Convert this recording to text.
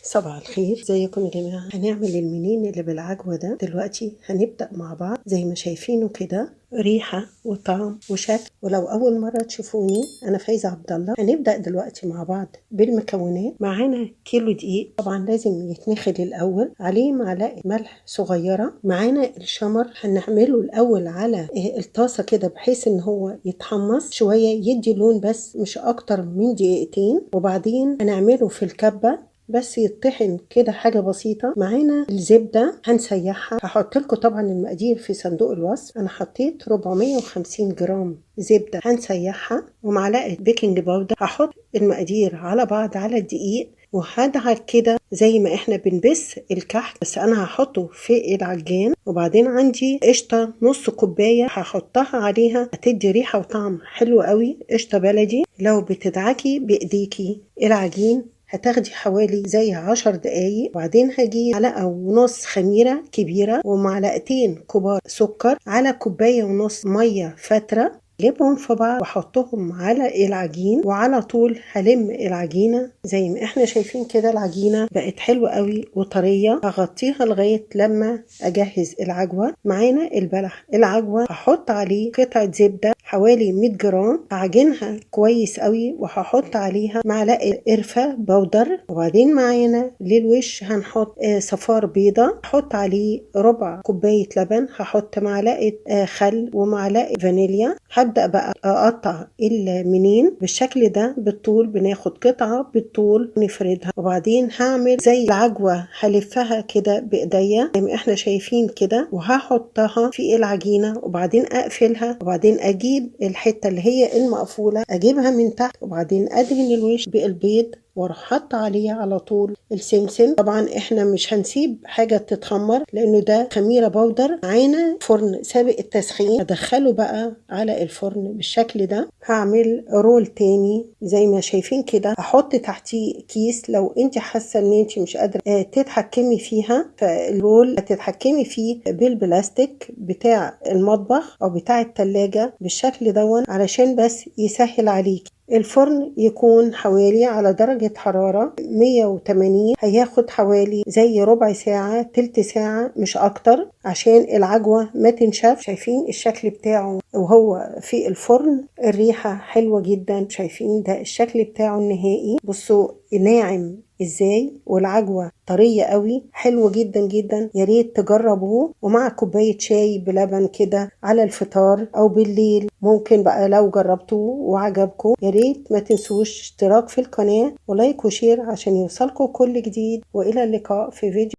صباح الخير، ازيكم يا جماعة؟ هنعمل المنين اللي بالعجوة ده دلوقتي. هنبدأ مع بعض زي ما شايفينه كده، ريحة وطعم وشكل. ولو أول مرة تشوفوني، أنا فايزة عبد الله. هنبدأ دلوقتي مع بعض بالمكونات. معانا كيلو دقيق، طبعا لازم يتنخل الأول، عليه معلقة ملح صغيرة. معانا الشمر، هنعمله الأول على الطاسة كده بحيث إن هو يتحمص شوية، يدي لون بس مش أكتر من دقيقتين. وبعدين هنعمله في الكبة بس يطحن كده حاجة بسيطة. معانا الزبدة هنسيحها. هحط لكم طبعا المقادير في صندوق الوصف. انا حطيت 450 جرام زبدة هنسيحها، ومعلقة بيكنج باودر. هحط المقادير على بعض على الدقيق وهدعك كده زي ما احنا بنبس الكحك، بس انا هحطه في العجان. وبعدين عندي قشطة نص كوباية هحطها عليها، هتدي ريحة وطعم حلو قوي. قشطة بلدي. لو بتدعكي بايديكي العجين هتاخدي حوالي زي 10 دقايق. وبعدين هجيب معلقة ونص خميرة كبيرة ومعلقتين كبار سكر على كوباية ونص مية فترة. جيبهم في بعض واحطهم على العجين، وعلى طول هلم العجينة زي ما احنا شايفين كده. العجينة بقت حلوة قوي وطرية. هغطيها لغاية لما اجهز العجوة. معانا البلح العجوة، هحط عليه قطعة زبدة حوالي 100 جرام. هعجنها كويس قوي وهحط عليها معلقة قرفة بودر. وبعدين معانا للوش هنحط صفار بيضة، هحط عليه ربع كوباية لبن. هحط معلقة خل ومعلقة فانيليا. هبدأ بقى أقطع المنين بالشكل ده بالطول. بناخد قطعة بالطول نفردها، وبعدين هعمل زي العجوة هلفها كده بإيديا زي ما احنا شايفين كده، وهحطها في العجينة وبعدين أقفلها. وبعدين أجيب الحتة اللي هي المقفولة أجيبها من تحت، وبعدين أدهن الوش بالبيض واروح حاطه عليه على طول السمسم. طبعا احنا مش هنسيب حاجه تتخمر لانه ده خميره بودر. معانا فرن سابق التسخين، ادخله بقى على الفرن بالشكل ده. هعمل رول تاني زي ما شايفين كده، هحط تحتيه كيس. لو انت حاسه ان انت مش قادره تتحكمي فيها، فالرول هتتحكمي فيه بالبلاستيك بتاع المطبخ او بتاع التلاجة بالشكل دون علشان بس يسهل عليكي. الفرن يكون حوالي على درجة حرارة 180. هياخد حوالي زي ربع ساعة تلت ساعة مش أكتر عشان العجوة ما تنشف. شايفين الشكل بتاعه وهو في الفرن؟ الريحة حلوة جدا. شايفين ده الشكل بتاعه النهائي؟ بصوا ناعم ازاي، والعجوة طرية قوي. حلو جدا جدا، يا ريت تجربوه ومع كوباية شاي بلبن كده على الفطار او بالليل. ممكن بقى لو جربتوه وعجبكم، يا ريت ما تنسوش اشتراك في القناة ولايك وشير عشان يوصلكم كل جديد. والى اللقاء في فيديو